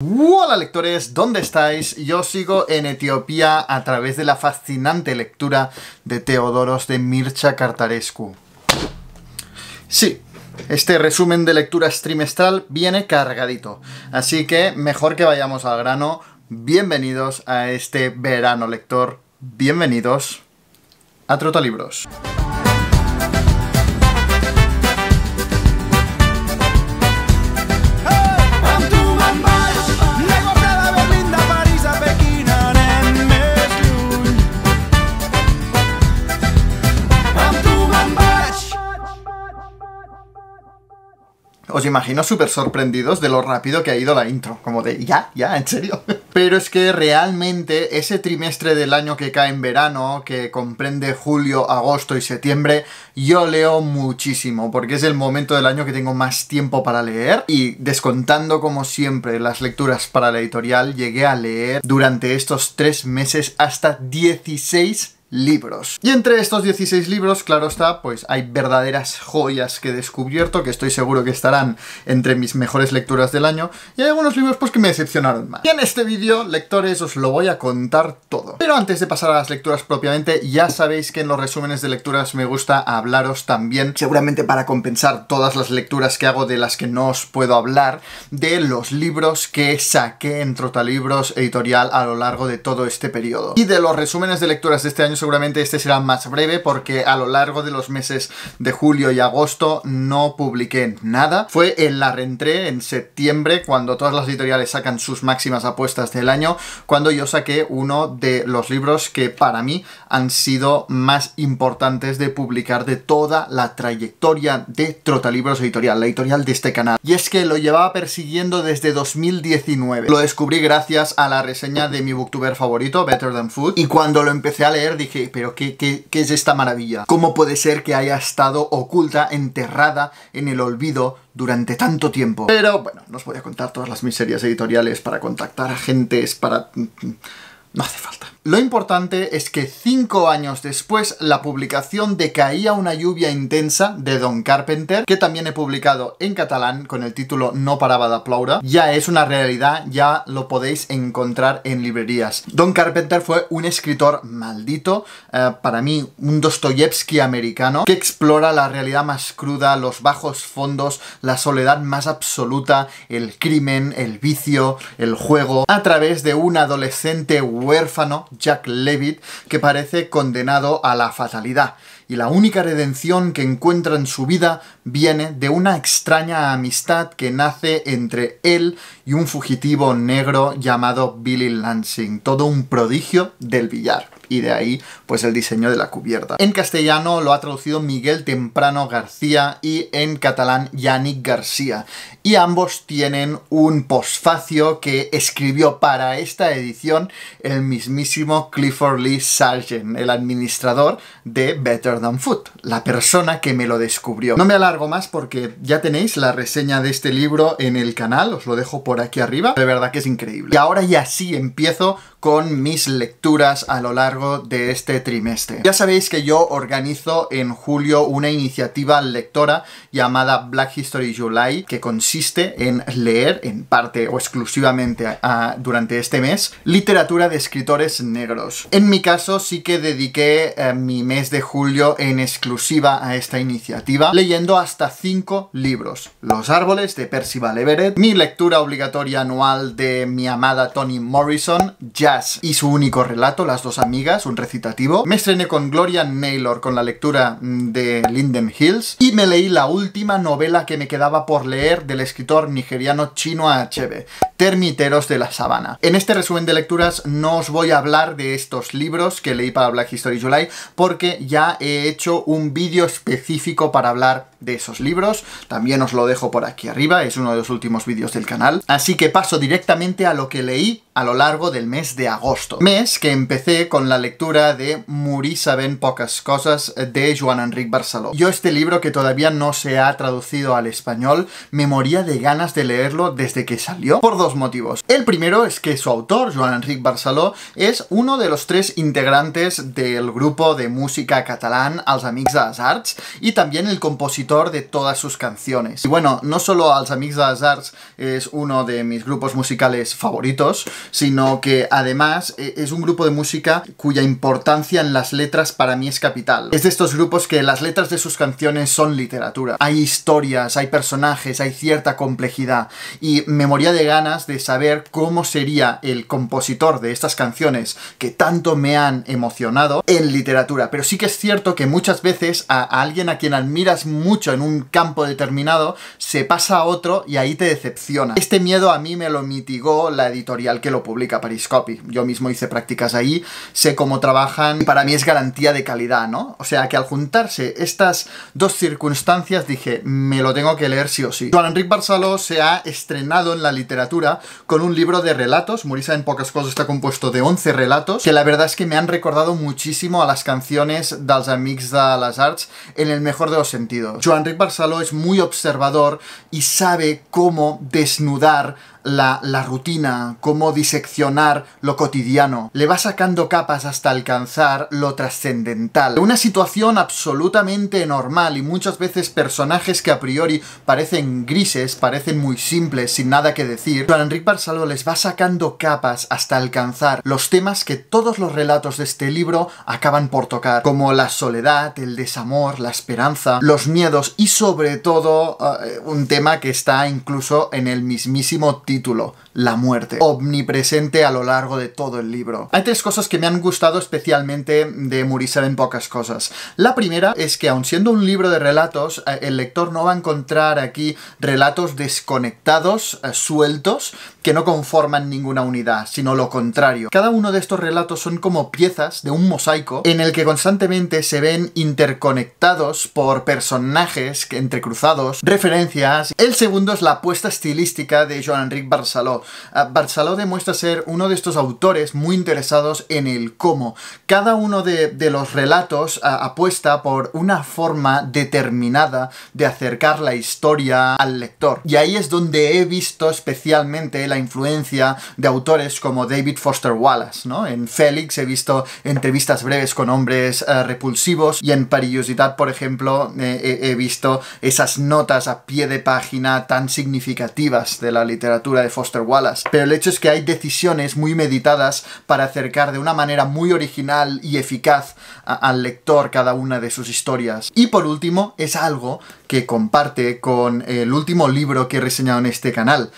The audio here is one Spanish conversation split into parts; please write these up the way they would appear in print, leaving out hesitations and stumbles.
Hola lectores, ¿dónde estáis? Yo sigo en Etiopía a través de la fascinante lectura de Teodoros de Mircea Cartarescu. Sí, este resumen de lecturas trimestral viene cargadito, así que mejor que vayamos al grano. Bienvenidos a este verano lector, bienvenidos a Trotalibros. Os imagino súper sorprendidos de lo rápido que ha ido la intro, como de ya, en serio. Pero es que realmente ese trimestre del año que cae en verano, que comprende julio, agosto y septiembre, yo leo muchísimo, porque es el momento del año que tengo más tiempo para leer, y descontando como siempre las lecturas para la editorial, llegué a leer durante estos 3 meses hasta 16 libros. Y entre estos 16 libros, claro está, pues hay verdaderas joyas que he descubierto, que estoy seguro que estarán entre mis mejores lecturas del año, y hay algunos libros pues que me decepcionaron más. Y en este vídeo, lectores, os lo voy a contar todo. Pero antes de pasar a las lecturas propiamente, ya sabéis que en los resúmenes de lecturas me gusta hablaros también, seguramente para compensar todas las lecturas que hago de las que no os puedo hablar, de los libros que saqué en Trotalibros editorial a lo largo de todo este periodo. Y de los resúmenes de lecturas de este año, seguramente este será más breve porque a lo largo de los meses de julio y agosto no publiqué nada. Fue en la rentrée, en septiembre, cuando todas las editoriales sacan sus máximas apuestas del año, cuando yo saqué uno de los libros que para mí han sido más importantes de publicar de toda la trayectoria de Trotalibros editorial, la editorial de este canal. Y es que lo llevaba persiguiendo desde 2019. Lo descubrí gracias a la reseña de mi booktuber favorito, Better Than Food, y cuando lo empecé a leer dije, pero ¿qué es esta maravilla? ¿Cómo puede ser que haya estado oculta, enterrada en el olvido durante tanto tiempo? Pero bueno, no os voy a contar todas las miserias editoriales para contactar agentes, para... no hace falta. Lo importante es que 5 años después, la publicación de Caía una lluvia intensa de Don Carpenter, que también he publicado en catalán con el título No paraba de ploure, ya es una realidad, ya lo podéis encontrar en librerías. Don Carpenter fue un escritor maldito, para mí un Dostoyevsky americano, que explora la realidad más cruda, los bajos fondos, la soledad más absoluta, el crimen, el vicio, el juego, a través de un adolescente huérfano, Jack Levitt, que parece condenado a la fatalidad. Y la única redención que encuentra en su vida viene de una extraña amistad que nace entre él y un fugitivo negro llamado Billy Lansing, todo un prodigio del billar. Y de ahí, pues el diseño de la cubierta. En castellano lo ha traducido Miguel Temprano García y en catalán Yannick García. Y ambos tienen un posfacio que escribió para esta edición el mismísimo Clifford Lee Sargent, el administrador de Better Than Food, la persona que me lo descubrió. No me alargo más porque ya tenéis la reseña de este libro en el canal, os lo dejo por aquí arriba, de verdad que es increíble. Y ahora ya sí empiezo con mis lecturas a lo largo de este trimestre. Ya sabéis que yo organizo en julio una iniciativa lectora llamada Black History July, que consiste en leer, en parte o exclusivamente durante este mes, literatura de escritores negros. En mi caso sí que dediqué mi mes de julio en exclusiva a esta iniciativa, leyendo hasta 5 libros. Los árboles de Percival Everett, mi lectura obligatoria anual de mi amada Toni Morrison, Jazz y su único relato, Las dos amigas, un recitativo. Me estrené con Gloria Naylor con la lectura de Linden Hills y me leí la última novela que me quedaba por leer del escritor nigeriano Chinua Achebe, Termiteros de la Sabana. En este resumen de lecturas no os voy a hablar de estos libros que leí para Black History July porque ya he hecho un vídeo específico para hablar de esos libros. También os lo dejo por aquí arriba, es uno de los últimos vídeos del canal. Así que paso directamente a lo que leí a lo largo del mes de agosto. Mes que empecé con la lectura de Morir saben pocas cosas de Joan Enric Barceló. Yo este libro, que todavía no se ha traducido al español, me moría de ganas de leerlo desde que salió, por 2 motivos. El primero es que su autor, Joan Enric Barceló, es uno de los 3 integrantes del grupo de música catalán Els Amics de les Arts y también el compositor compositor de todas sus canciones. Y bueno, no solo Els Amics de les Arts es uno de mis grupos musicales favoritos, sino que además es un grupo de música cuya importancia en las letras para mí es capital. Es de estos grupos que las letras de sus canciones son literatura. Hay historias, hay personajes, hay cierta complejidad. Y me moría de ganas de saber cómo sería el compositor de estas canciones que tanto me han emocionado en literatura. Pero sí que es cierto que muchas veces a alguien a quien admiras mucho en un campo determinado se pasa a otro y ahí te decepciona. Este miedo a mí me lo mitigó la editorial que lo publica, Periscopi. Yo mismo hice prácticas ahí, sé cómo trabajan y para mí es garantía de calidad, ¿no? O sea que al juntarse estas dos circunstancias dije, me lo tengo que leer sí o sí. Joan Enric Barceló se ha estrenado en la literatura con un libro de relatos. Morir en pocas cosas está compuesto de 11 relatos, que la verdad es que me han recordado muchísimo a las canciones dels Amics de les Arts en el mejor de los sentidos. Joan Enric Barceló es muy observador y sabe cómo desnudar la rutina, cómo diseccionar lo cotidiano. Le va sacando capas hasta alcanzar lo trascendental. Una situación absolutamente normal y muchas veces personajes que a priori parecen grises, parecen muy simples, sin nada que decir. Joan Enric Barceló les va sacando capas hasta alcanzar los temas que todos los relatos de este libro acaban por tocar, como la soledad, el desamor, la esperanza, los miedos y sobre todo un tema que está incluso en el mismísimo título, la muerte, omnipresente a lo largo de todo el libro. Hay tres cosas que me han gustado especialmente de Morir en pocas cosas. La primera es que aun siendo un libro de relatos, el lector no va a encontrar aquí relatos desconectados, sueltos, que no conforman ninguna unidad, sino lo contrario. Cada uno de estos relatos son como piezas de un mosaico en el que constantemente se ven interconectados por personajes entrecruzados, referencias. El segundo es la apuesta estilística de Joan Enric Barceló. Barceló demuestra ser uno de estos autores muy interesados en el cómo. Cada uno de los relatos apuesta por una forma determinada de acercar la historia al lector. Y ahí es donde he visto especialmente la influencia de autores como David Foster Wallace, ¿no? En Félix he visto entrevistas breves con hombres repulsivos y en Perillositat, por ejemplo, he visto esas notas a pie de página tan significativas de la literatura de Foster Wallace. Pero el hecho es que hay decisiones muy meditadas para acercar de una manera muy original y eficaz al lector cada una de sus historias. Y por último, es algo que comparte con el último libro que he reseñado en este canal,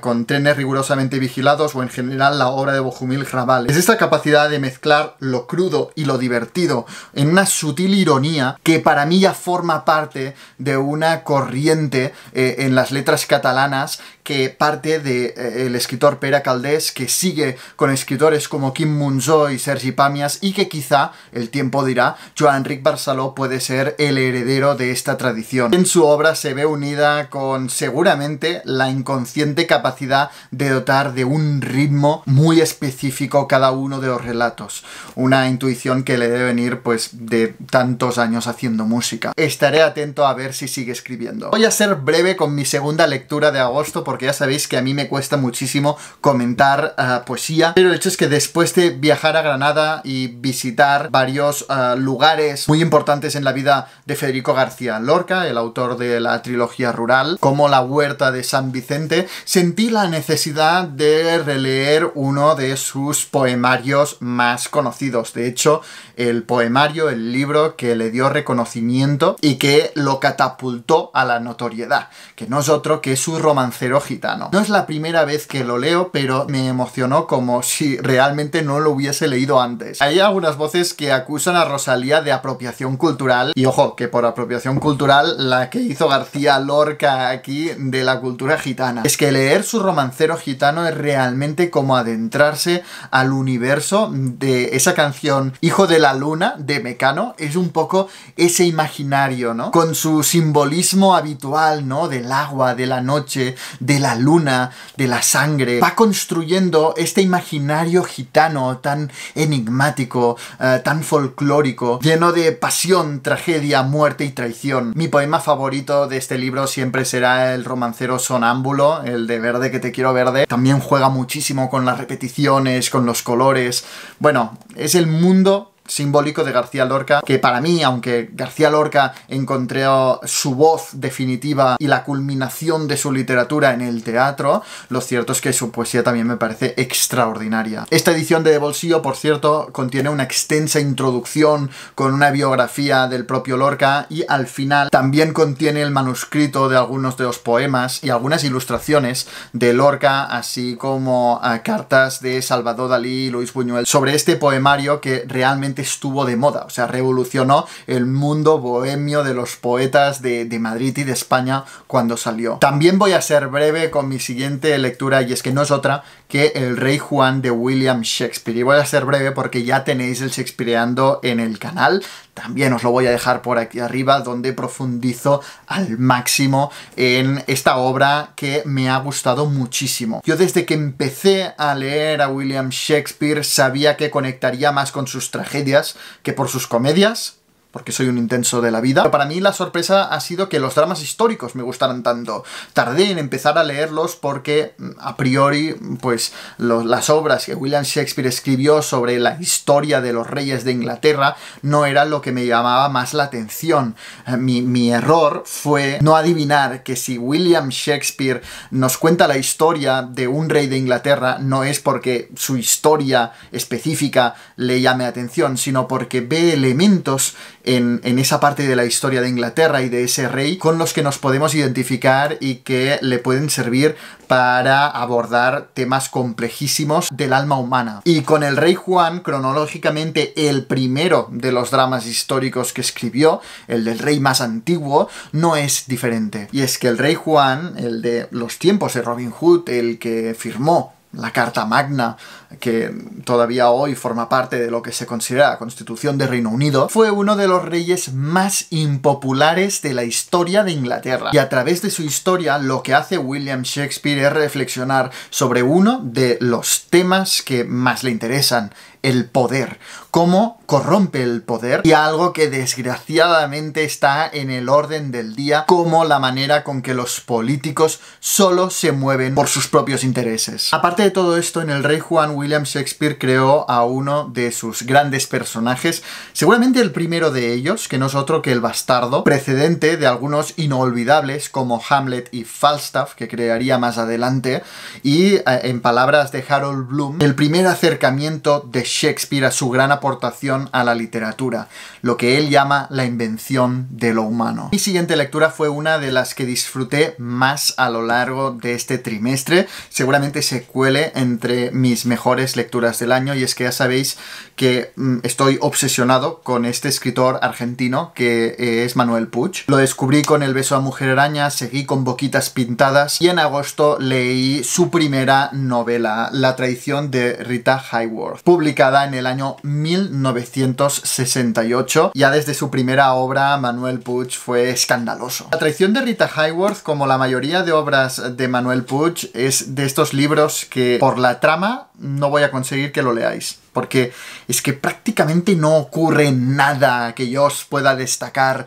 con Trenes rigurosamente vigilados o en general la obra de Bohumil Hrabal. Es esta capacidad de mezclar lo crudo y lo divertido en una sutil ironía que para mí ya forma parte de una corriente en las letras catalanas que parte del escritor Pere Calders, que sigue con escritores como Quim Monzó y Sergi Pàmies y que quizá, el tiempo dirá, Joan Enric Barceló puede ser el heredero de esta tradición. En su obra se ve unida con seguramente la inconsciente capacidad de dotar de un ritmo muy específico cada uno de los relatos. Una intuición que le debe venir pues de tantos años haciendo música. Estaré atento a ver si sigue escribiendo. Voy a ser breve con mi segunda lectura de agosto porque ya sabéis que a mí me cuesta muchísimo comentar poesía, pero el hecho es que después de viajar a Granada y visitar varios lugares muy importantes en la vida de Federico García Lorca, el autor de la trilogía rural, como la Huerta de San Vicente, sentí la necesidad de releer uno de sus poemarios más conocidos. De hecho, el poemario, el libro que le dio reconocimiento y que lo catapultó a la notoriedad, que no es otro que su Romancero Gitano. No es la primera vez que lo leo, pero me emocionó como si realmente no lo hubiese leído antes. Hay algunas voces que acusan a Rosalía de apropiación cultural, y ojo, que por apropiación cultural la que hizo García Lorca aquí de la cultura gitana. Es que leer su Romancero Gitano es realmente como adentrarse al universo de esa canción Hijo de la Luna de Mecano. Es un poco ese imaginario, ¿no? Con su simbolismo habitual, ¿no? Del agua, de la noche, de la luna, de la sangre. Va construyendo este imaginario gitano tan enigmático, tan folclórico, lleno de pasión, tragedia, muerte y traición. Mi poema favorito de este libro siempre será el Romancero Sonámbulo, el de Verde que te quiero verde. También juega muchísimo con las repeticiones, con los colores. Bueno, es el mundo simbólico de García Lorca, que para mí, aunque García Lorca encontró su voz definitiva y la culminación de su literatura en el teatro, lo cierto es que su poesía también me parece extraordinaria. Esta edición de bolsillo, por cierto, contiene una extensa introducción con una biografía del propio Lorca y al final también contiene el manuscrito de algunos de los poemas y algunas ilustraciones de Lorca, así como cartas de Salvador Dalí y Luis Buñuel sobre este poemario que realmente estuvo de moda, o sea, revolucionó el mundo bohemio de los poetas de Madrid y de España cuando salió. También voy a ser breve con mi siguiente lectura, y es que no es otra que El Rey Juan de William Shakespeare. Y voy a ser breve porque ya tenéis el Shakespeareando en el canal. También os lo voy a dejar por aquí arriba, donde profundizo al máximo en esta obra que me ha gustado muchísimo. Yo desde que empecé a leer a William Shakespeare sabía que conectaría más con sus tragedias que por sus comedias, porque soy un intenso de la vida. Pero para mí la sorpresa ha sido que los dramas históricos me gustaran tanto. Tardé en empezar a leerlos porque, a priori, pues las obras que William Shakespeare escribió sobre la historia de los reyes de Inglaterra no era lo que me llamaba más la atención. Mi error fue no adivinar que si William Shakespeare nos cuenta la historia de un rey de Inglaterra, no es porque su historia específica le llame atención, sino porque ve elementos en esa parte de la historia de Inglaterra y de ese rey con los que nos podemos identificar y que le pueden servir para abordar temas complejísimos del alma humana. Y con El Rey Juan, cronológicamente el primero de los dramas históricos que escribió, el del rey más antiguo, no es diferente. Y es que El Rey Juan, el de los tiempos de Robin Hood, el que firmó la Carta Magna, que todavía hoy forma parte de lo que se considera la Constitución de Reino Unido, fue uno de los reyes más impopulares de la historia de Inglaterra. Y a través de su historia, lo que hace William Shakespeare es reflexionar sobre uno de los temas que más le interesan: el poder. Cómo corrompe el poder, y algo que desgraciadamente está en el orden del día, como la manera con que los políticos solo se mueven por sus propios intereses. Aparte de todo esto, en El Rey Juan, William Shakespeare creó a uno de sus grandes personajes, seguramente el primero de ellos, que no es otro que el bastardo, precedente de algunos inolvidables como Hamlet y Falstaff, que crearía más adelante, y en palabras de Harold Bloom, el primer acercamiento de Shakespeare a su gran aportación a la literatura, lo que él llama la invención de lo humano. Mi siguiente lectura fue una de las que disfruté más a lo largo de este trimestre, seguramente se cuele entre mis mejores lecturas del año, y es que ya sabéis que estoy obsesionado con este escritor argentino que es Manuel Puig. Lo descubrí con El beso a Mujer Araña, seguí con Boquitas Pintadas y en agosto leí su primera novela, La traición de Rita Hayworth, publicada en el año 1968. Ya desde su primera obra, Manuel Puig fue escandaloso. La traición de Rita Hayworth, como la mayoría de obras de Manuel Puig, es de estos libros que por la trama no voy a conseguir que lo leáis, porque es que prácticamente no ocurre nada que yo os pueda destacar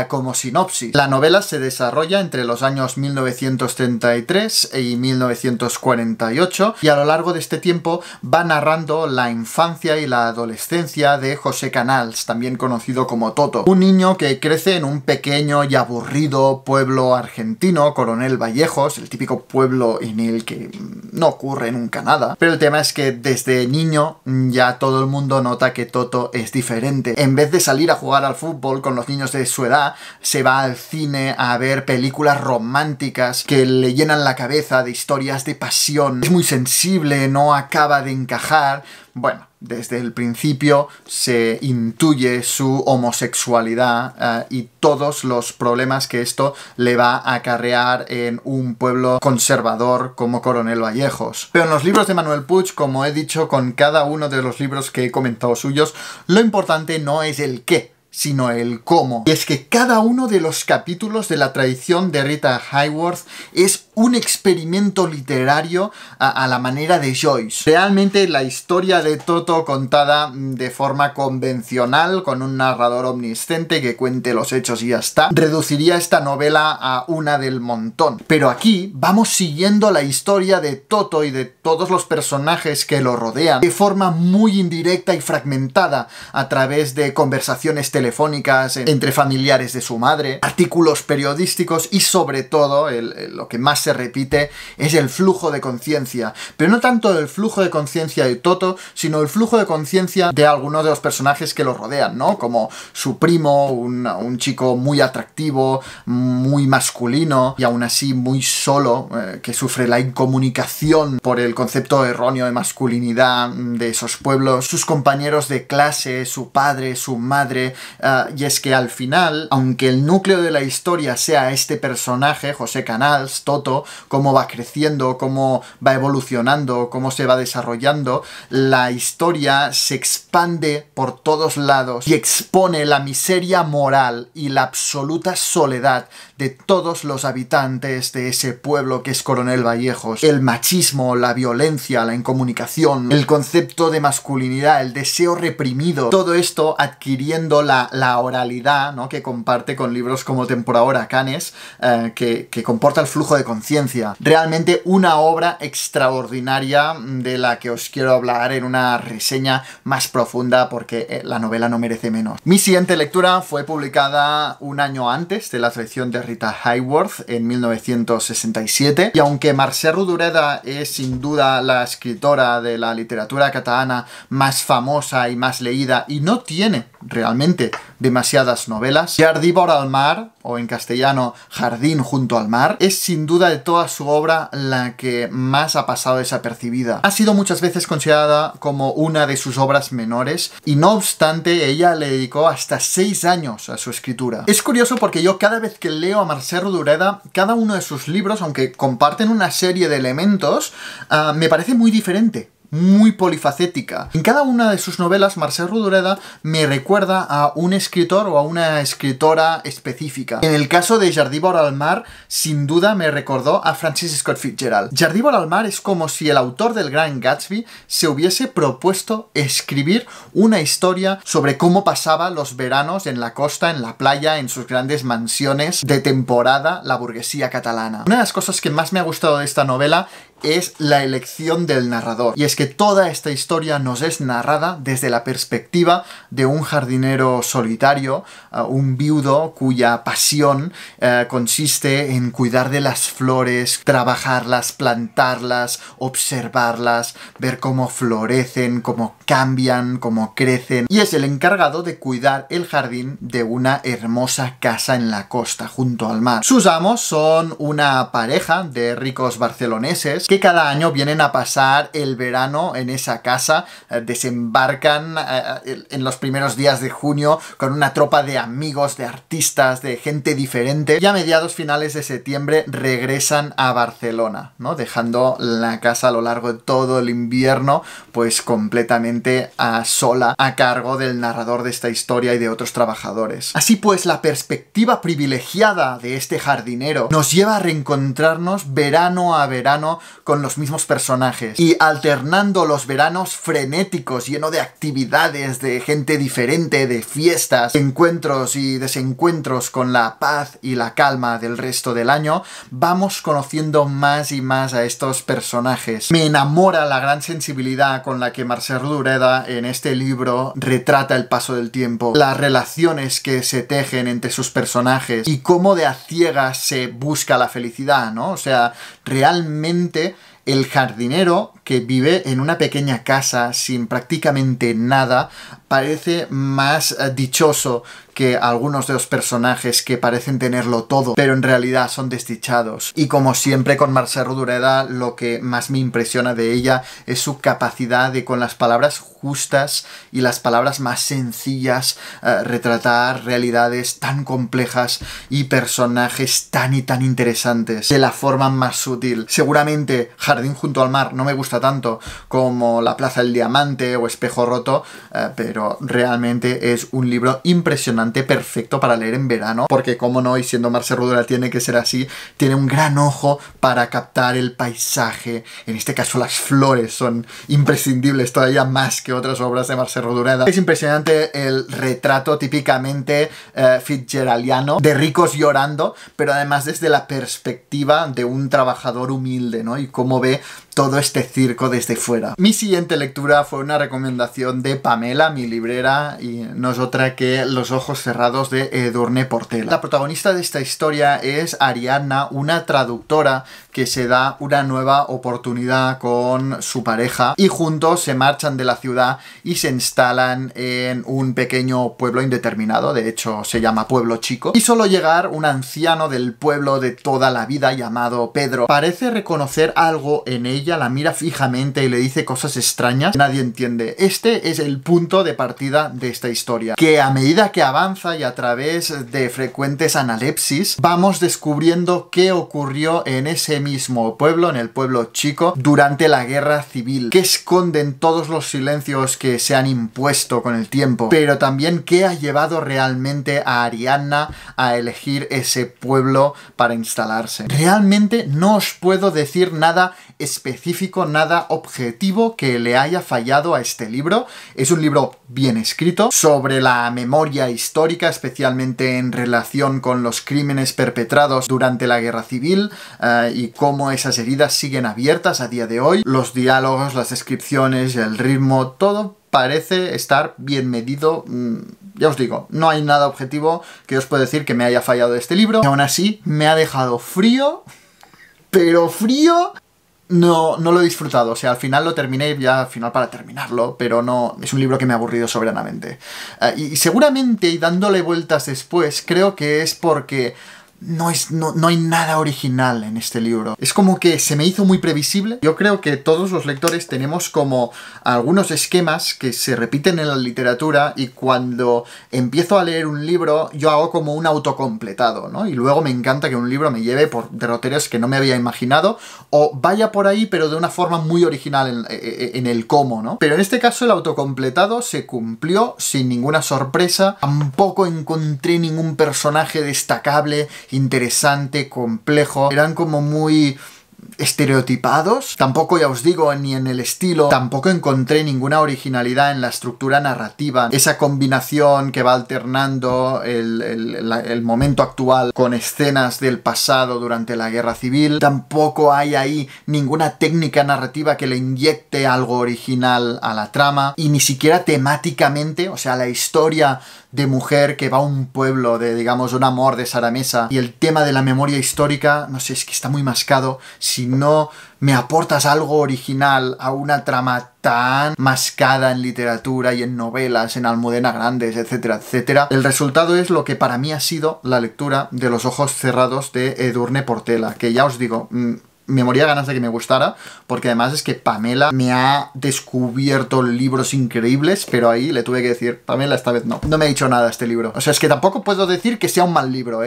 como sinopsis. La novela se desarrolla entre los años 1933 y 1948, y a lo largo de este tiempo va narrando la infancia y la adolescencia de José Canals, también conocido como Toto, un niño que crece en un pequeño y aburrido pueblo argentino, Coronel Vallejos, el típico pueblo en el que no ocurre nunca nada. Pero el tema es que desde niño ya todo el mundo nota que Toto es diferente. En vez de salir a jugar al fútbol con los niños de su edad, se va al cine a ver películas románticas que le llenan la cabeza de historias de pasión. Es muy sensible, no acaba de encajar. Bueno, desde el principio se intuye su homosexualidad y todos los problemas que esto le va a acarrear en un pueblo conservador como Coronel Vallejos. Pero en los libros de Manuel Puig, como he dicho con cada uno de los libros que he comentado suyos, lo importante no es el qué, sino el cómo. Y es que cada uno de los capítulos de La traición de Rita Hayworth es un experimento literario a la manera de Joyce. Realmente la historia de Toto contada de forma convencional, con un narrador omnisciente que cuente los hechos y ya está, reduciría esta novela a una del montón. Pero aquí vamos siguiendo la historia de Toto y de todos los personajes que lo rodean de forma muy indirecta y fragmentada a través de conversaciones telefónicas entre familiares de su madre, artículos periodísticos y sobre todo, lo que más se repite es el flujo de conciencia. Pero no tanto el flujo de conciencia de Toto, sino el flujo de conciencia de algunos de los personajes que lo rodean, ¿no? Como su primo, un chico muy atractivo, muy masculino y aún así muy solo, que sufre la incomunicación por el concepto erróneo de masculinidad de esos pueblos, sus compañeros de clase, su padre, su madre, y es que al final, aunque el núcleo de la historia sea este personaje, José Canals, Toto, cómo va creciendo, cómo va evolucionando, cómo se va desarrollando, la historia se expande por todos lados y expone la miseria moral y la absoluta soledad de todos los habitantes de ese pueblo que es Coronel Vallejos. El machismo, la violencia, la incomunicación, el concepto de masculinidad, el deseo reprimido, todo esto adquiriendo la oralidad, ¿no?, que comparte con libros como Tempora Huracanes, que comporta el flujo de conciencia. Realmente una obra extraordinaria de la que os quiero hablar en una reseña más profunda porque la novela no merece menos. Mi siguiente lectura fue publicada un año antes de la traición de Rita Hayworth en 1967 y aunque Mercè Rodoreda es sin duda la escritora de la literatura catalana más famosa y más leída y no tiene realmente demasiadas novelas, Jardí vora el mar, o en castellano Jardín junto al mar, es sin duda de toda su obra la que más ha pasado desapercibida. Ha sido muchas veces considerada como una de sus obras menores y no obstante ella le dedicó hasta 6 años a su escritura. Es curioso porque yo cada vez que leo a Mercè Rodoreda, cada uno de sus libros, aunque comparten una serie de elementos, me parece muy diferente, muy polifacética. En cada una de sus novelas, Mercè Rodoreda me recuerda a un escritor o a una escritora específica. En el caso de Jardí vora el mar, sin duda me recordó a Francis Scott Fitzgerald. Jardí vora el mar es como si el autor del Gran Gatsby se hubiese propuesto escribir una historia sobre cómo pasaba los veranos en la costa, en la playa, en sus grandes mansiones de temporada, la burguesía catalana. Una de las cosas que más me ha gustado de esta novela es la elección del narrador. Y es que toda esta historia nos es narrada desde la perspectiva de un jardinero solitario, un viudo cuya pasión consiste en cuidar de las flores, trabajarlas, plantarlas, observarlas, ver cómo florecen, cómo cambian, cómo crecen. Y es el encargado de cuidar el jardín de una hermosa casa en la costa, junto al mar. Sus amos son una pareja de ricos barceloneses que cada año vienen a pasar el verano en esa casa, desembarcan en los primeros días de junio con una tropa de amigos, de artistas, de gente diferente y a mediados finales de septiembre regresan a Barcelona, ¿no?, dejando la casa a lo largo de todo el invierno pues completamente sola a cargo del narrador de esta historia y de otros trabajadores. Así pues, la perspectiva privilegiada de este jardinero nos lleva a reencontrarnos verano a verano con los mismos personajes y alternando los veranos frenéticos, lleno de actividades, de gente diferente, de fiestas, encuentros y desencuentros con la paz y la calma del resto del año, vamos conociendo más y más a estos personajes. Me enamora la gran sensibilidad con la que Mercè Rodoreda en este libro retrata el paso del tiempo, las relaciones que se tejen entre sus personajes y cómo de a ciegas se busca la felicidad, ¿no? O sea, realmente el jardinero que vive en una pequeña casa sin prácticamente nada parece más dichoso que algunos de los personajes que parecen tenerlo todo, pero en realidad son desdichados. Y como siempre con Mercè Rodoreda, lo que más me impresiona de ella es su capacidad de, con las palabras justas y las palabras más sencillas, retratar realidades tan complejas y personajes tan y tan interesantes de la forma más sutil. Seguramente Jardín junto al mar no me gusta gusta tanto como La Plaza del Diamante o Espejo Roto, pero realmente es un libro impresionante, perfecto para leer en verano, porque como no, y siendo Mercè Rodoreda tiene que ser así, tiene un gran ojo para captar el paisaje. En este caso las flores son imprescindibles todavía más que otras obras de Mercè Rodoreda. Es impresionante el retrato típicamente fitzgeraldiano de ricos llorando, pero además desde la perspectiva de un trabajador humilde, ¿no? Y cómo ve todo este circo desde fuera. Mi siguiente lectura fue una recomendación de Pamela, mi librera, y no es otra que Los ojos cerrados de Edurne Portela. La protagonista de esta historia es Ariadna, una traductora que se da una nueva oportunidad con su pareja y juntos se marchan de la ciudad y se instalan en un pequeño pueblo indeterminado, de hecho se llama Pueblo Chico, y solo llegar un anciano del pueblo de toda la vida llamado Pedro parece reconocer algo en ella, la mira fijamente y le dice cosas extrañas que nadie entiende. Este es el punto de partida de esta historia, que a medida que avanza y a través de frecuentes analepsis vamos descubriendo qué ocurrió en ese mismo pueblo, en el Pueblo Chico, durante la guerra civil, que esconden todos los silencios que se han impuesto con el tiempo, pero también qué ha llevado realmente a Ariadna a elegir ese pueblo para instalarse. Realmente no os puedo decir nada específico, nada objetivo que le haya fallado a este libro. Es un libro bien escrito sobre la memoria histórica, especialmente en relación con los crímenes perpetrados durante la guerra civil y cómo esas heridas siguen abiertas a día de hoy. Los diálogos, las descripciones, el ritmo, todo parece estar bien medido. Ya os digo, no hay nada objetivo que os pueda decir que me haya fallado de este libro. Y aún así, me ha dejado frío, pero frío. No lo he disfrutado, o sea, al final lo terminé ya, al final para terminarlo, pero no, es un libro que me ha aburrido soberanamente. Y seguramente, y dándole vueltas después, creo que es porque no hay nada original en este libro. Es como que se me hizo muy previsible. Yo creo que todos los lectores tenemos como algunos esquemas que se repiten en la literatura y cuando empiezo a leer un libro yo hago como un autocompletado, ¿no? Y luego me encanta que un libro me lleve por derroteros que no me había imaginado o vaya por ahí pero de una forma muy original en el cómo, ¿no? Pero en este caso el autocompletado se cumplió sin ninguna sorpresa. Tampoco encontré ningún personaje destacable, interesante, complejo. Eran como muy estereotipados. Tampoco, ya os digo, ni en el estilo. Tampoco encontré ninguna originalidad en la estructura narrativa. Esa combinación que va alternando el momento actual con escenas del pasado durante la guerra civil. Tampoco hay ahí ninguna técnica narrativa que le inyecte algo original a la trama. Y ni siquiera temáticamente, o sea, la historia de mujer que va a un pueblo de, digamos, un amor de Sara Mesa y el tema de la memoria histórica, no sé, es que está muy mascado. Si no me aportas algo original a una trama tan mascada en literatura y en novelas, en Almudena Grandes, etcétera, etcétera, el resultado es lo que para mí ha sido la lectura de Los ojos cerrados de Edurne Portela, que ya os digo, me moría ganas de que me gustara, porque además es que Pamela me ha descubierto libros increíbles, pero ahí le tuve que decir, Pamela, esta vez no me ha dicho nada este libro. O sea, es que tampoco puedo decir que sea un mal libro,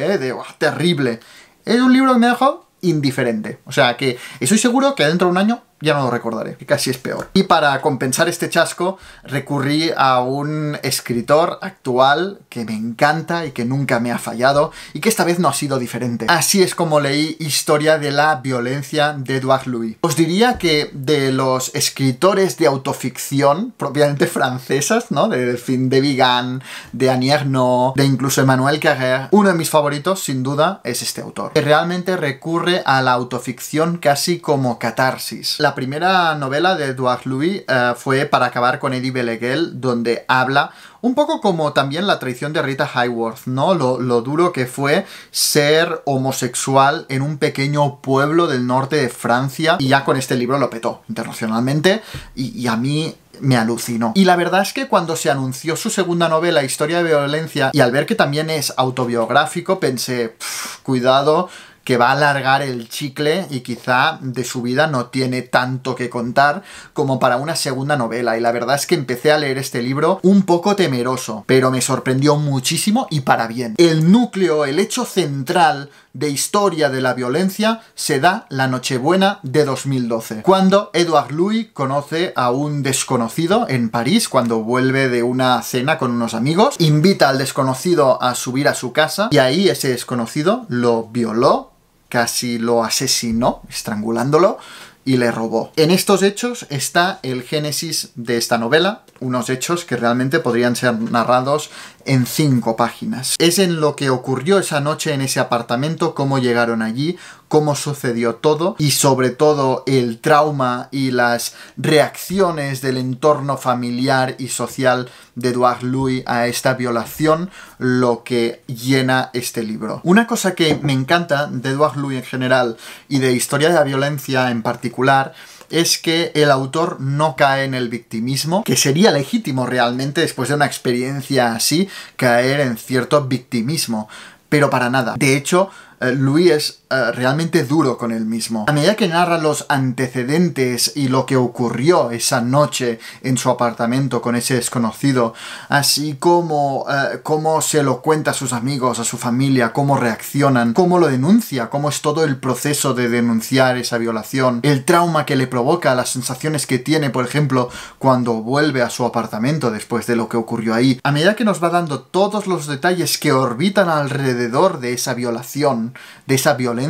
terrible. Es un libro que me ha dejado indiferente. O sea, que estoy seguro que dentro de un año ya no lo recordaré, que casi es peor. Y para compensar este chasco, recurrí a un escritor actual que me encanta y que nunca me ha fallado, y que esta vez no ha sido diferente. Así es como leí Historia de la violencia de Édouard Louis. Os diría que de los escritores de autoficción, propiamente francesas, ¿no? De Delphine de Vigan, de Annie Ernaux, de incluso Emmanuel Carrère, uno de mis favoritos, sin duda, es este autor, que realmente recurre a la autoficción casi como catarsis. La primera novela de Édouard Louis fue Para acabar con Eddie Beleguel, donde habla un poco como también La traición de Rita Hayworth, ¿no? Lo duro que fue ser homosexual en un pequeño pueblo del norte de Francia, y ya con este libro lo petó internacionalmente, y a mí me alucinó. Y la verdad es que cuando se anunció su segunda novela, Historia de violencia, y al ver que también es autobiográfico, pensé, cuidado, que va a alargar el chicle y quizá de su vida no tiene tanto que contar como para una segunda novela. Y la verdad es que empecé a leer este libro un poco temeroso, pero me sorprendió muchísimo y para bien. El núcleo, el hecho central de historia de la violencia se da la Nochebuena de 2012, cuando Edouard Louis conoce a un desconocido en París cuando vuelve de una cena con unos amigos, invita al desconocido a subir a su casa y ahí ese desconocido lo violó, casi lo asesinó, estrangulándolo, y le robó. En estos hechos está el génesis de esta novela, unos hechos que realmente podrían ser narrados en 5 páginas. Es en lo que ocurrió esa noche en ese apartamento, cómo llegaron allí, cómo sucedió todo y sobre todo el trauma y las reacciones del entorno familiar y social de Edouard Louis a esta violación, lo que llena este libro. Una cosa que me encanta de Edouard Louis en general y de Historia de la Violencia en particular es que el autor no cae en el victimismo, que sería legítimo realmente después de una experiencia así, caer en cierto victimismo, pero para nada. De hecho, Louis es realmente duro con él mismo. A medida que narra los antecedentes y lo que ocurrió esa noche en su apartamento con ese desconocido, así como cómo se lo cuenta a sus amigos, a su familia, cómo reaccionan, cómo lo denuncia, cómo es todo el proceso de denunciar esa violación, el trauma que le provoca, las sensaciones que tiene, por ejemplo, cuando vuelve a su apartamento después de lo que ocurrió ahí. A medida que nos va dando todos los detalles que orbitan alrededor de esa violación, de esa violencia,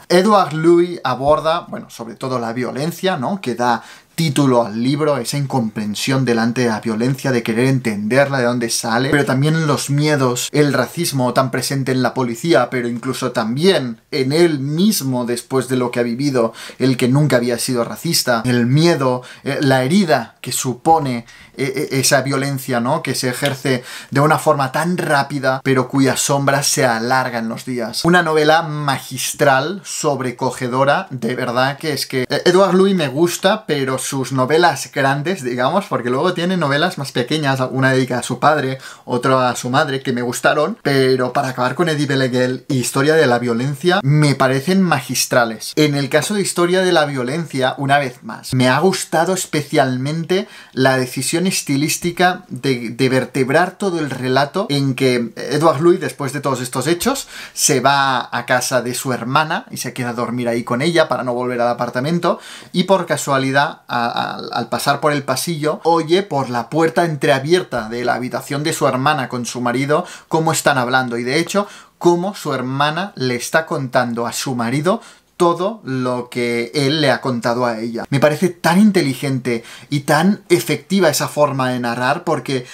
Edouard Louis aborda, bueno, sobre todo la violencia, ¿no?, que da título al libro, esa incomprensión delante de la violencia, de querer entenderla, de dónde sale, pero también los miedos, el racismo tan presente en la policía, pero incluso también en él mismo después de lo que ha vivido, el que nunca había sido racista, el miedo, la herida que supone esa violencia, ¿no?, que se ejerce de una forma tan rápida, pero cuyas sombras se alargan los días. Una novela magistral, sobrecogedora, de verdad que es que Edouard Louis me gusta, pero sus novelas grandes, digamos, porque luego tiene novelas más pequeñas, una dedicada a su padre, otra a su madre, que me gustaron, pero para acabar con Edith Beleguel y Historia de la Violencia, me parecen magistrales. En el caso de Historia de la Violencia, una vez más, me ha gustado especialmente la decisión estilística de vertebrar todo el relato en que Edouard Louis, después de todos estos hechos, se va a casa de su hermana y se queda a dormir ahí con ella para no volver al apartamento, y por casualidad, al pasar por el pasillo, oye por la puerta entreabierta de la habitación de su hermana con su marido cómo están hablando, y de hecho cómo su hermana le está contando a su marido todo lo que él le ha contado a ella. Me parece tan inteligente y tan efectiva esa forma de narrar, porque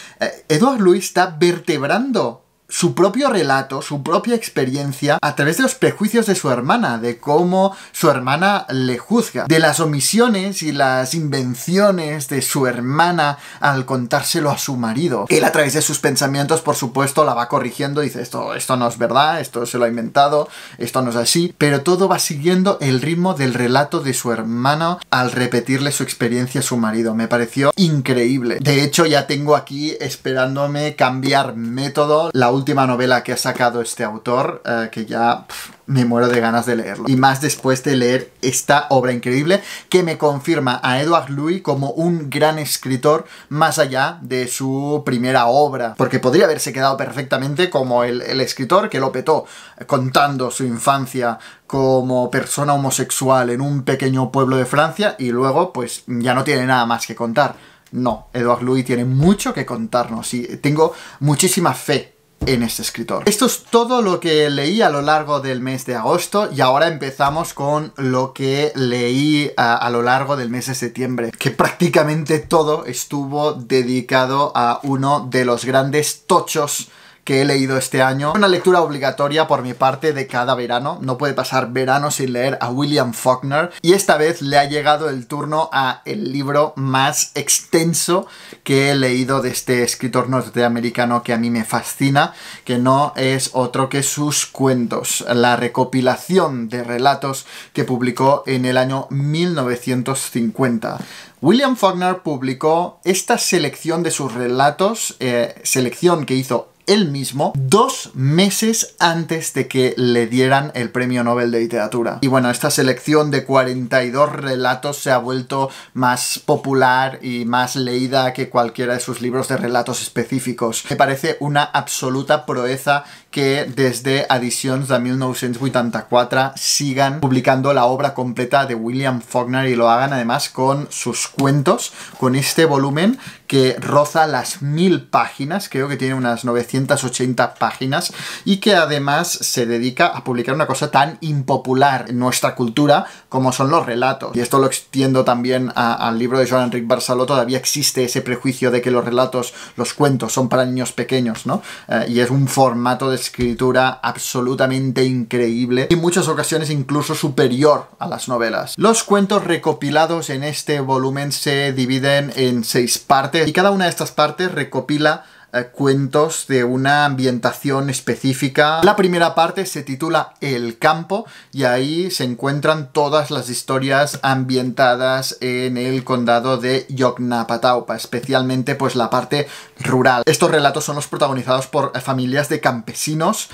Edouard Louis está vertebrando su propio relato, su propia experiencia a través de los prejuicios de su hermana, de cómo su hermana le juzga, de las omisiones y las invenciones de su hermana al contárselo a su marido. Él, a través de sus pensamientos, por supuesto, la va corrigiendo, dice esto no es verdad, esto se lo ha inventado, esto no es así, pero todo va siguiendo el ritmo del relato de su hermana al repetirle su experiencia a su marido. Me pareció increíble. De hecho, ya tengo aquí esperándome cambiar método, la última novela que ha sacado este autor, que ya me muero de ganas de leerlo. Y más después de leer esta obra increíble que me confirma a Edouard Louis como un gran escritor más allá de su primera obra. Porque podría haberse quedado perfectamente como el escritor que lo petó contando su infancia como persona homosexual en un pequeño pueblo de Francia y luego pues ya no tiene nada más que contar. No, Edouard Louis tiene mucho que contarnos y tengo muchísima fe en este escritor. Esto es todo lo que leí a lo largo del mes de agosto, y ahora empezamos con lo que leí a lo largo del mes de septiembre, que prácticamente todo estuvo dedicado a uno de los grandes tochos que he leído este año. Una lectura obligatoria por mi parte de cada verano. No puede pasar verano sin leer a William Faulkner. Y esta vez le ha llegado el turno a el libro más extenso que he leído de este escritor norteamericano que a mí me fascina, que no es otro que sus cuentos. La recopilación de relatos que publicó en el año 1950. William Faulkner publicó esta selección de sus relatos, selección que hizo él mismo 2 meses antes de que le dieran el Premio Nobel de Literatura. Y bueno, esta selección de 42 relatos se ha vuelto más popular y más leída que cualquiera de sus libros de relatos específicos. Me parece una absoluta proeza que desde Edicions de 1984 sigan publicando la obra completa de William Faulkner y lo hagan además con sus cuentos, con este volumen que roza las 1000 páginas, creo que tiene unas 980 páginas, y que además se dedica a publicar una cosa tan impopular en nuestra cultura como son los relatos. Y esto lo extiendo también al libro de Joan Enric Barceló. Todavía existe ese prejuicio de que los relatos, los cuentos, son para niños pequeños, ¿no? Y es un formato de escritura absolutamente increíble y en muchas ocasiones incluso superior a las novelas. Los cuentos recopilados en este volumen se dividen en 6 partes y cada una de estas partes recopila cuentos de una ambientación específica. La primera parte se titula El campo y ahí se encuentran todas las historias ambientadas en el condado de Yoknapataupa, especialmente pues la parte rural. Estos relatos son los protagonizados por familias de campesinos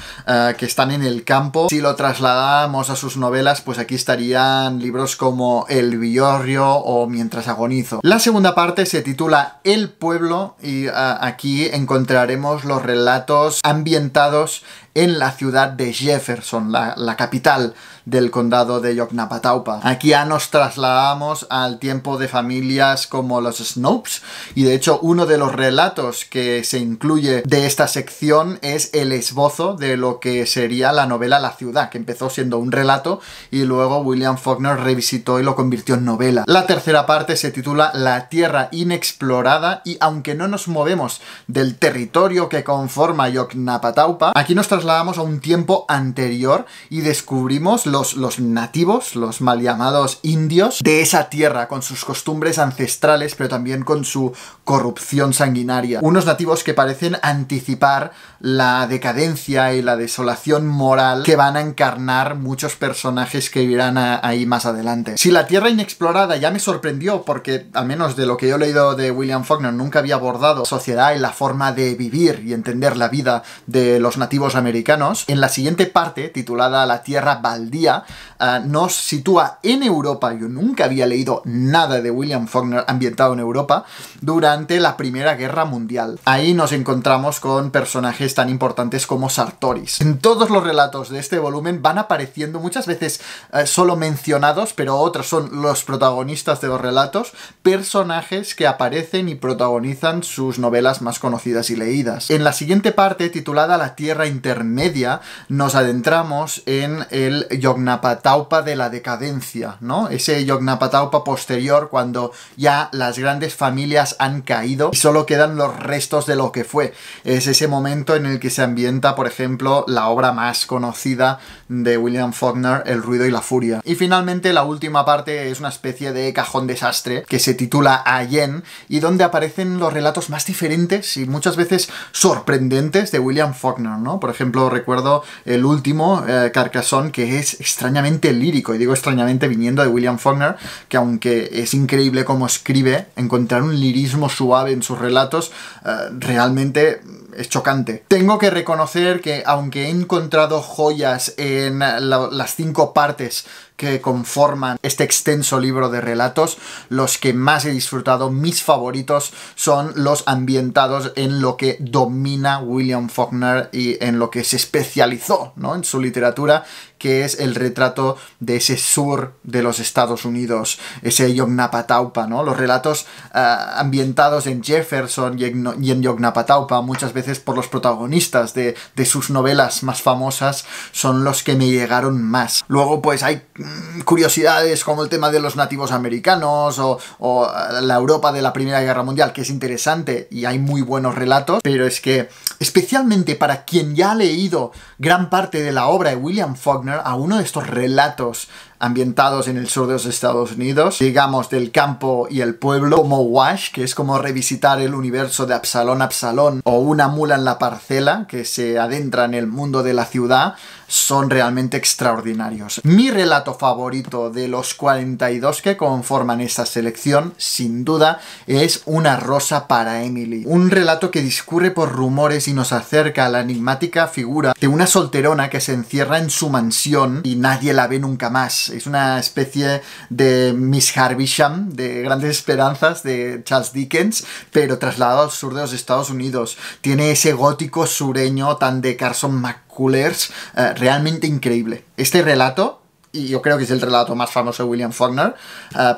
que están en el campo. Si lo trasladamos a sus novelas, pues aquí estarían libros como El Villorrio o Mientras agonizo. La segunda parte se titula El pueblo y aquí encontraremos los relatos ambientados en la ciudad de Jefferson, la capital del condado de Yoknapataupa. Aquí ya nos trasladamos al tiempo de familias como los Snopes y de hecho uno de los relatos que se incluye de esta sección es el esbozo de lo que sería la novela La ciudad, que empezó siendo un relato y luego William Faulkner revisitó y lo convirtió en novela. La tercera parte se titula La tierra inexplorada y aunque no nos movemos del territorio que conforma Yoknapataupa, aquí nos trasladamos a un tiempo anterior y descubrimos los nativos, los mal llamados indios de esa tierra, con sus costumbres ancestrales, pero también con su corrupción sanguinaria. Unos nativos que parecen anticipar la decadencia y la desolación moral que van a encarnar muchos personajes que vivirán ahí más adelante. Si La tierra inexplorada ya me sorprendió porque, al menos de lo que yo he leído de William Faulkner, nunca había abordado la sociedad y la forma de vivir y entender la vida de los nativos americanos, en la siguiente parte, titulada La tierra baldía, nos sitúa en Europa. Yo nunca había leído nada de William Faulkner ambientado en Europa durante la Primera Guerra Mundial. Ahí nos encontramos con personajes tan importantes como Sartoris. En todos los relatos de este volumen van apareciendo muchas veces solo mencionados, pero otros son los protagonistas de los relatos, personajes que aparecen y protagonizan sus novelas más conocidas y leídas. En la siguiente parte, titulada La tierra intermedia, nos adentramos en el Yoknapataupa de la decadencia, ¿no? Ese Yoknapataupa posterior, cuando ya las grandes familias han caído y solo quedan los restos de lo que fue. Es ese momento en el que se ambienta, por ejemplo, la obra más conocida de William Faulkner, El ruido y la furia. Y finalmente la última parte es una especie de cajón desastre que se titula Allen y donde aparecen los relatos más diferentes y muchas veces sorprendentes de William Faulkner, ¿no? Por ejemplo, recuerdo el último, Carcassonne, que es extrañamente lírico, y digo extrañamente viniendo de William Faulkner, que aunque es increíble cómo escribe, encontrar un lirismo suave en sus relatos realmente es chocante. Tengo que reconocer que aunque he encontrado joyas en las 5 partes que conforman este extenso libro de relatos, los que más he disfrutado, mis favoritos, son los ambientados en lo que domina William Faulkner y en lo que se especializó, ¿no?, en su literatura, que es el retrato de ese sur de los Estados Unidos, ese Yoknapataupa, ¿no? Los relatos ambientados en Jefferson y en Yoknapataupa, muchas veces por los protagonistas de sus novelas más famosas, son los que me llegaron más. Luego, pues hay curiosidades como el tema de los nativos americanos o la Europa de la Primera Guerra Mundial, que es interesante y hay muy buenos relatos, pero es que especialmente para quien ya ha leído gran parte de la obra de William Faulkner, a uno de estos relatos ambientados en el sur de los Estados Unidos, digamos del campo y el pueblo, como Wash, que es como revisitar el universo de Absalón Absalón, o Una mula en la parcela, que se adentra en el mundo de la ciudad, son realmente extraordinarios. Mi relato favorito de los 42 que conforman esta selección, sin duda, es Una rosa para Emily. Un relato que discurre por rumores y nos acerca a la enigmática figura de una solterona que se encierra en su mansión y nadie la ve nunca más. Es una especie de Miss Havisham, de Grandes Esperanzas, de Charles Dickens, pero trasladado al sur de los Estados Unidos. Tiene ese gótico sureño tan de Carson McCullers, realmente increíble. Este relato, y yo creo que es el relato más famoso de William Faulkner,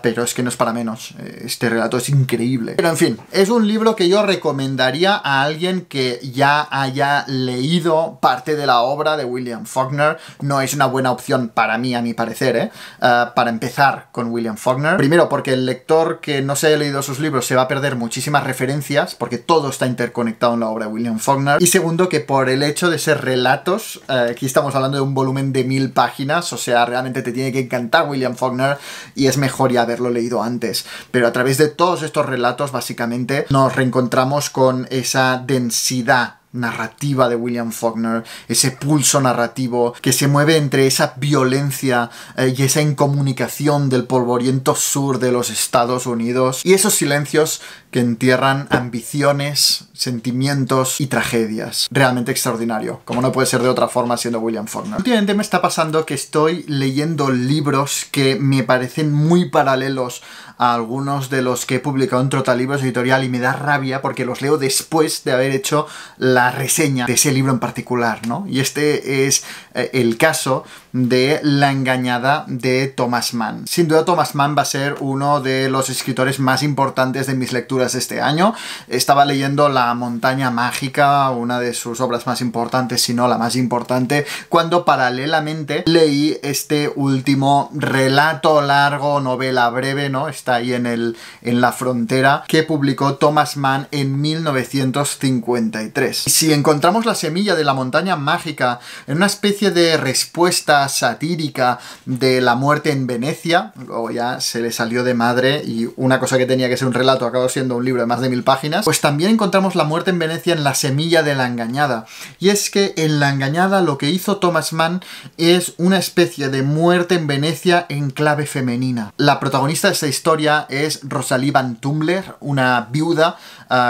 pero es que no es para menos. Este relato es increíble. Pero en fin, es un libro que yo recomendaría a alguien que ya haya leído parte de la obra de William Faulkner. No es una buena opción para mí, a mi parecer, para empezar con William Faulkner. Primero, porque el lector que no se haya leído sus libros se va a perder muchísimas referencias, porque todo está interconectado en la obra de William Faulkner. Y segundo, que por el hecho de ser relatos, aquí estamos hablando de un volumen de 1000 páginas, o sea, realmente te tiene que encantar William Faulkner y es mejor ya haberlo leído antes. Pero a través de todos estos relatos, básicamente, nos reencontramos con esa densidad narrativa de William Faulkner, ese pulso narrativo que se mueve entre esa violencia y esa incomunicación del polvoriento sur de los Estados Unidos y esos silencios que entierran ambiciones, sentimientos y tragedias. Realmente extraordinario, como no puede ser de otra forma siendo William Faulkner. Últimamente me está pasando que estoy leyendo libros que me parecen muy paralelos a algunos de los que he publicado en Trotalibros Editorial y me da rabia porque los leo después de haber hecho la reseña de ese libro en particular, ¿no? Y este es el caso de La engañada de Thomas Mann. Sin duda Thomas Mann va a ser uno de los escritores más importantes de mis lecturas este año. Estaba leyendo La montaña mágica, una de sus obras más importantes, si no la más importante, cuando paralelamente leí este último relato largo, novela breve, ¿no? Está ahí en la frontera, que publicó Thomas Mann en 1953. Si encontramos la semilla de La montaña mágica en una especie de respuesta satírica de La muerte en Venecia, luego ya se le salió de madre y una cosa que tenía que ser un relato acabó siendo un libro de más de 1000 páginas, pues también encontramos La muerte en Venecia en la semilla de La engañada. Y es que en La engañada lo que hizo Thomas Mann es una especie de muerte en Venecia en clave femenina. La protagonista de esta historia es Rosalie Van Tumbler, una viuda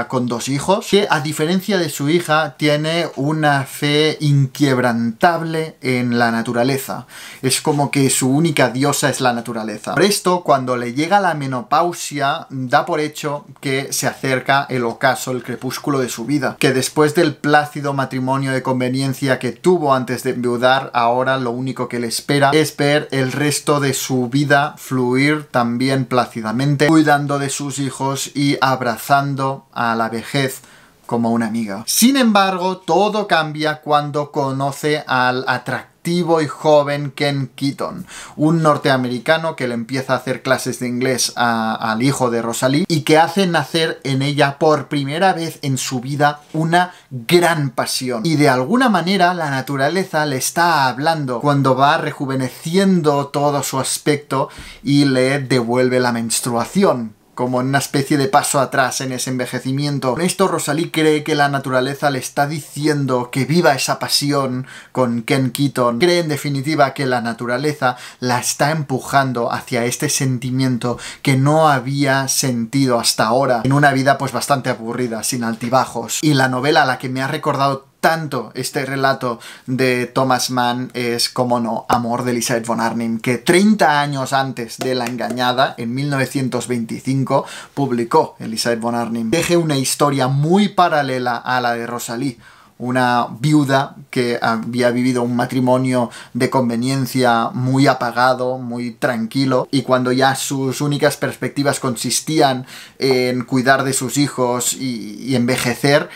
con 2 hijos, que a diferencia de su hija tiene una fe inquebrantable en la naturaleza. Es como que su única diosa es la naturaleza. Por esto, cuando le llega la menopausia, da por hecho que se acerca el ocaso, el crepúsculo de su vida, que después del plácido matrimonio de conveniencia que tuvo antes de enviudar, ahora lo único que le espera es ver el resto de su vida fluir también plácidamente, cuidando de sus hijos y abrazando a la vejez como una amiga. Sin embargo, todo cambia cuando conoce al atractivo y joven Ken Keaton, un norteamericano que le empieza a hacer clases de inglés al hijo de Rosalie y que hace nacer en ella por primera vez en su vida una gran pasión. Y de alguna manera la naturaleza le está hablando cuando va rejuveneciendo todo su aspecto y le devuelve la menstruación, como en una especie de paso atrás en ese envejecimiento. Con esto Rosalie cree que la naturaleza le está diciendo que viva esa pasión con Ken Keaton. Cree en definitiva que la naturaleza la está empujando hacia este sentimiento que no había sentido hasta ahora en una vida pues bastante aburrida, sin altibajos. Y la novela a la que me ha recordado tanto este relato de Thomas Mann es, como no, Amor, de Elizabeth von Arnim, que 30 años antes de La engañada, en 1925, publicó Elizabeth von Arnim. Deje una historia muy paralela a la de Rosalie, una viuda que había vivido un matrimonio de conveniencia muy apagado, muy tranquilo, y cuando ya sus únicas perspectivas consistían en cuidar de sus hijos y envejecer,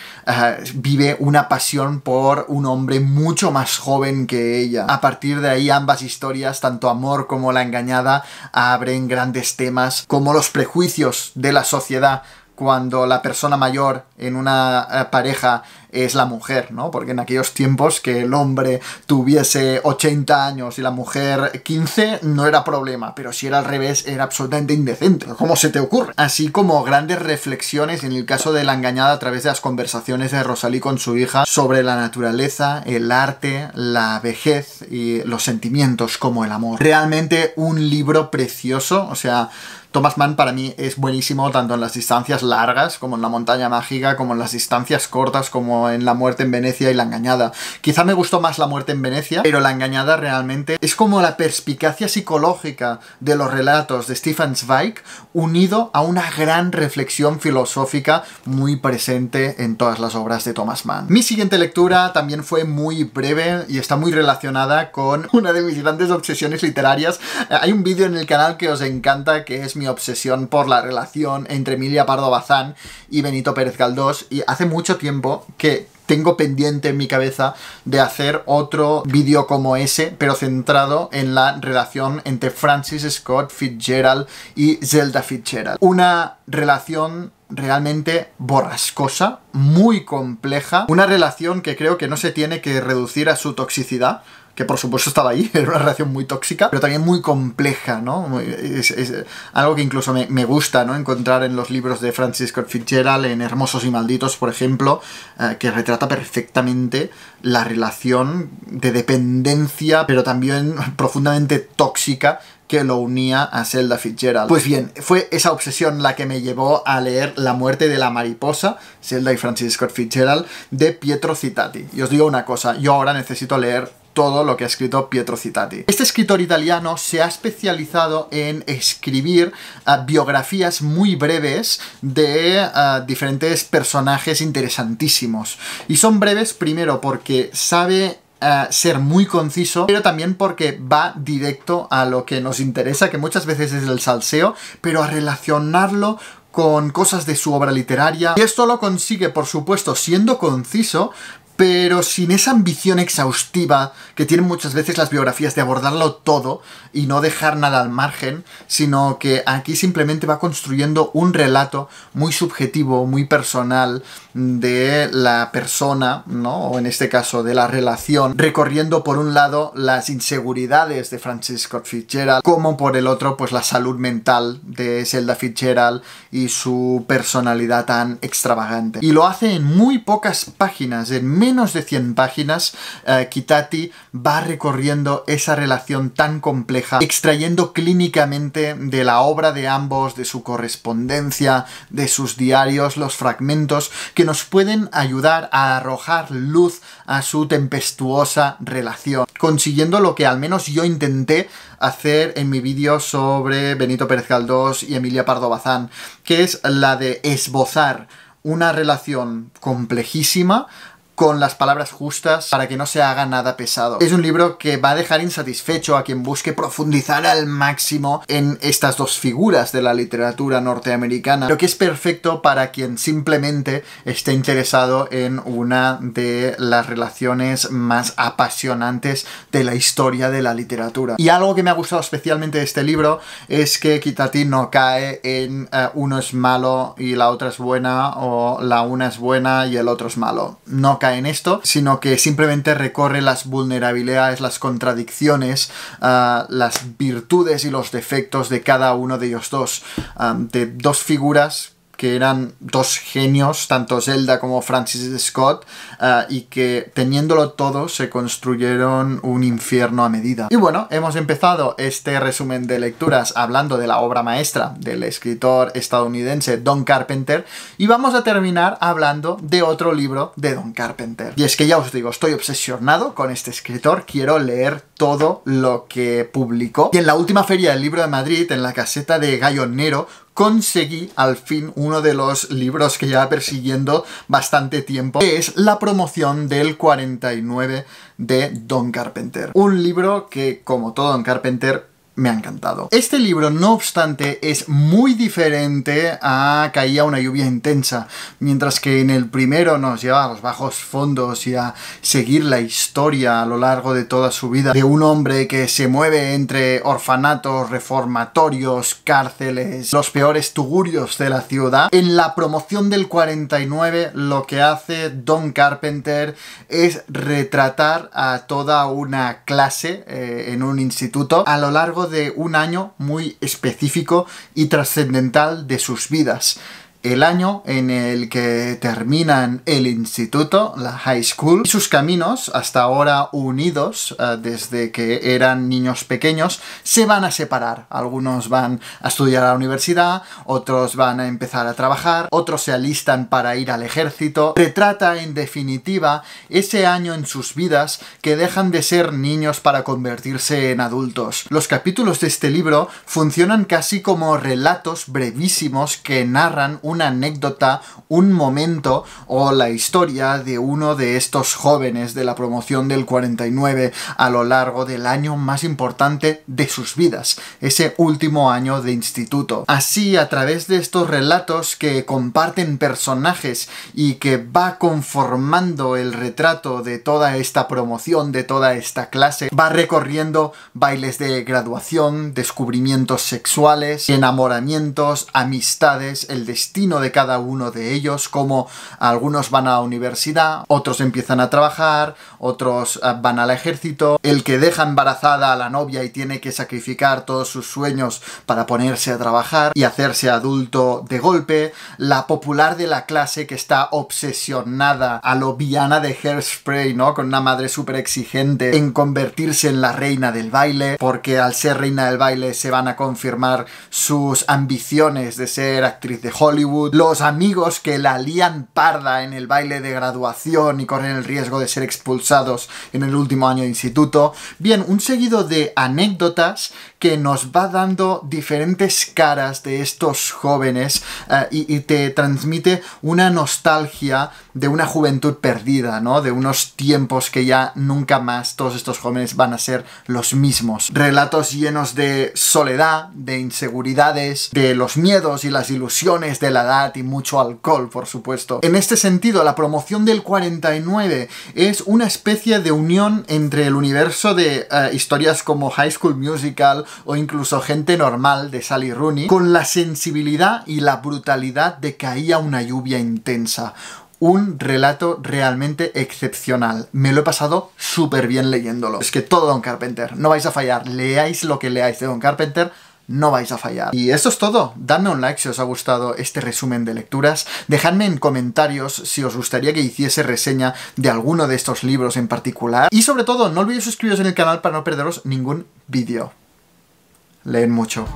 vive una pasión por un hombre mucho más joven que ella. A partir de ahí, ambas historias, tanto Amor como La engañada, abren grandes temas como los prejuicios de la sociedad cuando la persona mayor en una pareja es la mujer, ¿no? Porque en aquellos tiempos que el hombre tuviese 80 años y la mujer 15 no era problema, pero si era al revés era absolutamente indecente. ¿Cómo se te ocurre? Así como grandes reflexiones en el caso de La engañada a través de las conversaciones de Rosalie con su hija sobre la naturaleza, el arte, la vejez y los sentimientos como el amor. Realmente un libro precioso, o sea, Thomas Mann para mí es buenísimo tanto en las distancias largas, como en La montaña mágica, como en las distancias cortas, como en La muerte en Venecia y La engañada. Quizá me gustó más La muerte en Venecia, pero La engañada realmente es como la perspicacia psicológica de los relatos de Stefan Zweig unido a una gran reflexión filosófica muy presente en todas las obras de Thomas Mann. Mi siguiente lectura también fue muy breve y está muy relacionada con una de mis grandes obsesiones literarias. Hay un vídeo en el canal que os encanta, que es mi obsesión por la relación entre Emilia Pardo Bazán y Benito Pérez Galdós, y hace mucho tiempo que tengo pendiente en mi cabeza de hacer otro vídeo como ese, pero centrado en la relación entre Francis Scott Fitzgerald y Zelda Fitzgerald. Una relación realmente borrascosa, muy compleja, una relación que creo que no se tiene que reducir a su toxicidad, que por supuesto estaba ahí, era una relación muy tóxica, pero también muy compleja, ¿no? Es algo que incluso me gusta, ¿no? Encontrar en los libros de Francis Scott Fitzgerald, en Hermosos y Malditos, por ejemplo, que retrata perfectamente la relación de dependencia, pero también profundamente tóxica, que lo unía a Zelda Fitzgerald. Pues bien, fue esa obsesión la que me llevó a leer La muerte de la mariposa, Zelda y Francis Scott Fitzgerald, de Pietro Citati. Y os digo una cosa, yo ahora necesito leer todo lo que ha escrito Pietro Citati. Este escritor italiano se ha especializado en escribir biografías muy breves de diferentes personajes interesantísimos. Y son breves primero porque sabe ser muy conciso, pero también porque va directo a lo que nos interesa, que muchas veces es el salseo, pero a relacionarlo con cosas de su obra literaria. Y esto lo consigue, por supuesto, siendo conciso, pero sin esa ambición exhaustiva que tienen muchas veces las biografías de abordarlo todo y no dejar nada al margen, sino que aquí simplemente va construyendo un relato muy subjetivo, muy personal de la persona, ¿no? O en este caso de la relación, recorriendo por un lado las inseguridades de Francis Scott Fitzgerald, como por el otro pues la salud mental de Zelda Fitzgerald y su personalidad tan extravagante. Y lo hace en muy pocas páginas, en menos de 100 páginas. Citati va recorriendo esa relación tan compleja, extrayendo clínicamente de la obra de ambos, de su correspondencia, de sus diarios, los fragmentos que nos pueden ayudar a arrojar luz a su tempestuosa relación, consiguiendo lo que al menos yo intenté hacer en mi vídeo sobre Benito Pérez Galdós y Emilia Pardo Bazán, que es la de esbozar una relación complejísima con las palabras justas para que no se haga nada pesado. Es un libro que va a dejar insatisfecho a quien busque profundizar al máximo en estas dos figuras de la literatura norteamericana, pero que es perfecto para quien simplemente esté interesado en una de las relaciones más apasionantes de la historia de la literatura. Y algo que me ha gustado especialmente de este libro es que Citati no cae en uno es malo y la otra es buena, o la una es buena y el otro es malo. No cae en esto, sino que simplemente recorre las vulnerabilidades, las contradicciones, las virtudes y los defectos de cada uno de ellos dos, de dos figuras que eran dos genios, tanto Zelda como Francis Scott, y que teniéndolo todo se construyeron un infierno a medida. Y bueno, hemos empezado este resumen de lecturas hablando de la obra maestra del escritor estadounidense Don Carpenter, y vamos a terminar hablando de otro libro de Don Carpenter. Y es que ya os digo, estoy obsesionado con este escritor, quiero leer todo lo que publicó. Y en la última Feria del Libro de Madrid, en la caseta de Gallo Nero, conseguí al fin uno de los libros que lleva persiguiendo bastante tiempo, que es la promoción del 49 de Don Carpenter. Un libro que, como todo Don Carpenter, me ha encantado. Este libro, no obstante, es muy diferente a Caía una lluvia intensa. Mientras que en el primero nos lleva a los bajos fondos y a seguir la historia a lo largo de toda su vida de un hombre que se mueve entre orfanatos, reformatorios, cárceles, los peores tugurios de la ciudad. En la promoción del 49 lo que hace Don Carpenter es retratar a toda una clase en un instituto a lo largo de un año muy específico y trascendental de sus vidas. El año en el que terminan el instituto, la high school, y sus caminos, hasta ahora unidos desde que eran niños pequeños, se van a separar. Algunos van a estudiar a la universidad, otros van a empezar a trabajar, otros se alistan para ir al ejército. Retrata, en definitiva, ese año en sus vidas que dejan de ser niños para convertirse en adultos. Los capítulos de este libro funcionan casi como relatos brevísimos que narran una anécdota, un momento o la historia de uno de estos jóvenes de la promoción del 49 a lo largo del año más importante de sus vidas, ese último año de instituto. Así, a través de estos relatos que comparten personajes y que va conformando el retrato de toda esta promoción, de toda esta clase, va recorriendo bailes de graduación, descubrimientos sexuales, enamoramientos, amistades, el destino de cada uno de ellos, como algunos van a la universidad, otros empiezan a trabajar, otros van al ejército, el que deja embarazada a la novia y tiene que sacrificar todos sus sueños para ponerse a trabajar y hacerse adulto de golpe, la popular de la clase que está obsesionada a lo villana de Hairspray, ¿no? Con una madre súper exigente en convertirse en la reina del baile, porque al ser reina del baile se van a confirmar sus ambiciones de ser actriz de Hollywood, los amigos que la lían parda en el baile de graduación y corren el riesgo de ser expulsados en el último año de instituto. Bien, un seguido de anécdotas que nos va dando diferentes caras de estos jóvenes y te transmite una nostalgia de una juventud perdida, ¿no? De unos tiempos que ya nunca más todos estos jóvenes van a ser los mismos. Relatos llenos de soledad, de inseguridades, de los miedos y las ilusiones de la edad y mucho alcohol, por supuesto. En este sentido, la promoción del 49 es una especie de unión entre el universo de historias como High School Musical o incluso Gente Normal de Sally Rooney, con la sensibilidad y la brutalidad de Caía una lluvia intensa. Un relato realmente excepcional. Me lo he pasado súper bien leyéndolo. Es que todo Don Carpenter, no vais a fallar. Leáis lo que leáis de Don Carpenter, no vais a fallar. Y eso es todo. Dadme un like si os ha gustado este resumen de lecturas. Dejadme en comentarios si os gustaría que hiciese reseña de alguno de estos libros en particular. Y sobre todo, no olvidéis suscribiros en el canal para no perderos ningún vídeo. Leen mucho.